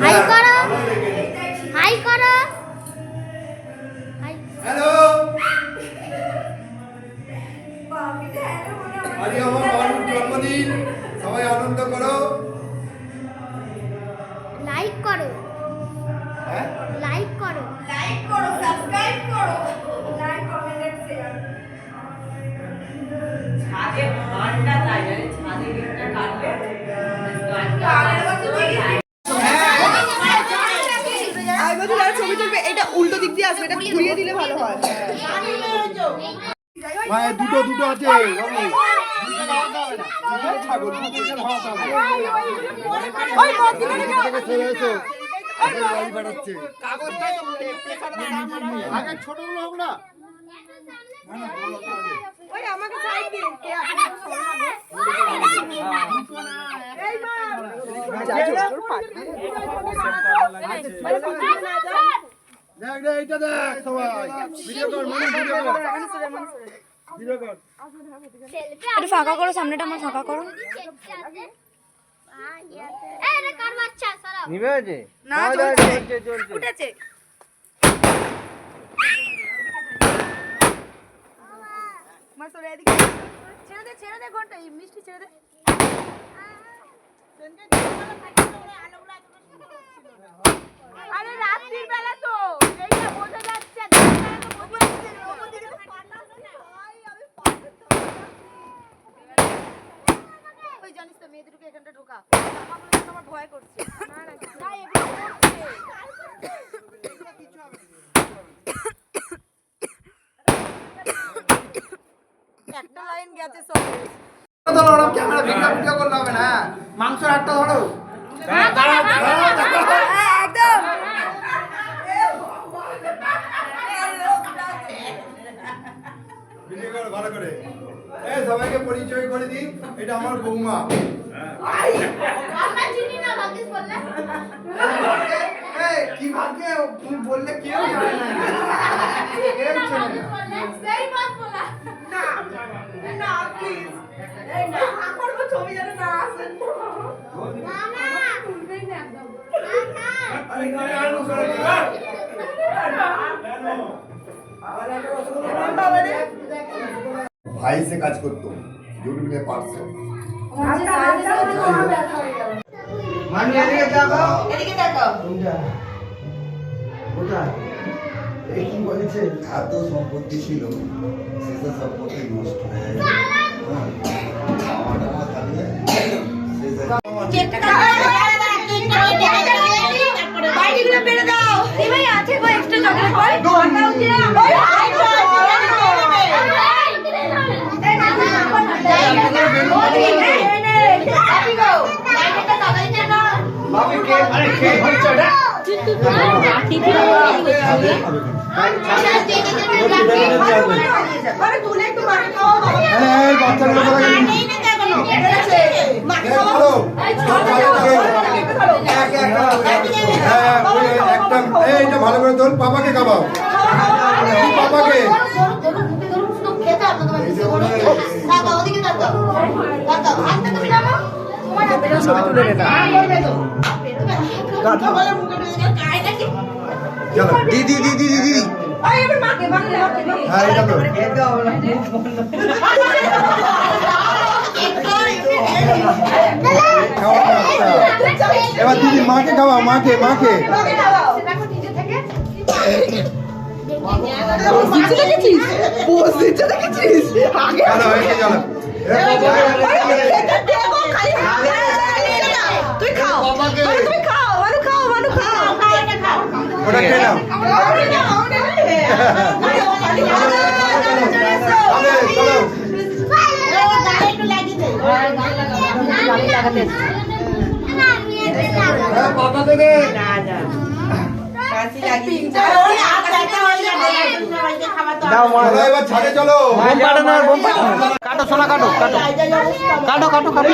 High করো, high করো। Hello, আজকে আমার বাবুর জন্মদিন, সবাই আনন্দ করো। লাইক করো, হ্যাঁ, লাইক করো, লাইক করো, সাবস্ক্রাইব করো, লাইক কমেন্ট এন্ড শেয়ার। ছাদে ঠান্ডা তাই জানি ছাদে দিকটা কাটলে ছবি তুলবে, এটা উল্টো দিক দিয়ে আসবে, এটা ঘুরিয়ে দিলে ভালো হয়। ভাই দুটো দুটো আছে বাবু। ছাগল ওই মধ্যখানে থেকে চলে এসো, গাড়ি পাঠাচ্ছে। আগে ছোটগুলো হোক না। ওই আমাকে সাইড দিন, কে আছে এই মা দেখ রে, এইটা দেখ সবাই। ভিডিও কর, মনে ভিডিও কর। ভিডিও কর। একটু ফাঁকা করো, সামনেটা আমার ফাঁকা করো। এই রে কার বাচ্চা সারা নিবে আছে? না চলছে, উঠেছে। মা সরে এদিকে ছেড়ে দে ঘন্টা, এই মিষ্টি ছেড়ে দে। আরে রাত্রির বেলা তো এইটা বোঝা যাচ্ছে। ওই জানিস তো মেয়েদেরকে এখানটা ঢোকা, আমার ভয় করছে। না না না, এগুলো একটা লাইন গেছে সব। ধরো ওরকম ক্যামেরা ভিডিও করলে হবে না। মাংসের হাতটা ধরো। একদম ভিডিও করো ভালো করে। এই সবাইকে পরিচয় করে দিই, এটা আমার বৌমা। আমরা চিনি না ভাগ্যিস বললে। এই কি ভাগ্যে তুমি বললে কেউ জানে না। কেউ জানে না। সেই বাত বলা না না প্লিজ, এই না করব ছবি যেন না আসেন। মামা তুলবেই না একদম। আরে গায়ে আলো করে দিও। ভাই সে কাজ করতো ইউটিউবে পারছো। মানে এদিকে তাকাও, এদিকে তাকাও। কোথায় এই কি বলেছে? এত সম্পত্তি ছিল, সেসব সম্পত্তি নষ্ট হয়ে যায়। আমার টাকা থাকলে বাইরেগুলো বেড়ে দাও। এই ভাই আছে গো এক্সট্রা চকলেট বল। ঘন্টা উঠে বাবু কে আরে কে হইছে এটা? আরে তুলে একটু মাকে খাওয়া হবে। এই বাচ্চাগুলো কোথায় গেল? মাকে এই খাওয়া ধরো। একটা এইটা ভালো করে তোল, পাপাকে খাওয়াও। পাপাকে ছবি তুলে নে না। চলো দিদি দিদি দিদি দিদি। আরে এবার মাকে হ্যাঁ এটা তো এবার দিদি মাকে খাওয়াও, মাকে মাকে। চলো এসে চলো। তুই খাও, তুমি খাও, মানু খাও, মানু খাও। ওটা খেয়ে নাও। চলো পাপা থেকে দাও মা। এবার ছাদে চলো। বোম পাঠানো, বোম পাঠানো। কাটো সোনা, কাটো কাটো কাটো কাটো কাটো।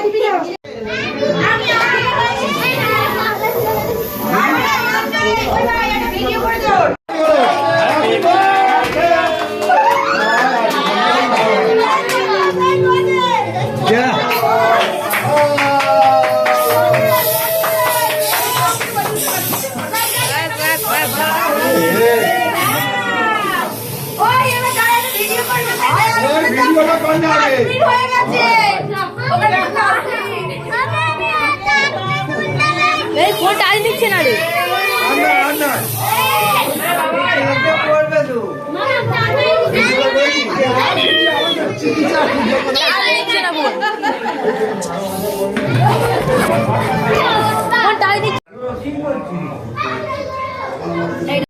ভিডিও ভিডিও করে দাও। ওই এবার দাঁড়াতে ভিডিও করে দাও। ভিডিওটা কর না আগে। ভিড় হয়ে গেছে। ওখানে আছে। এই ফোন টাইম দিচ্ছে না রে। আন্না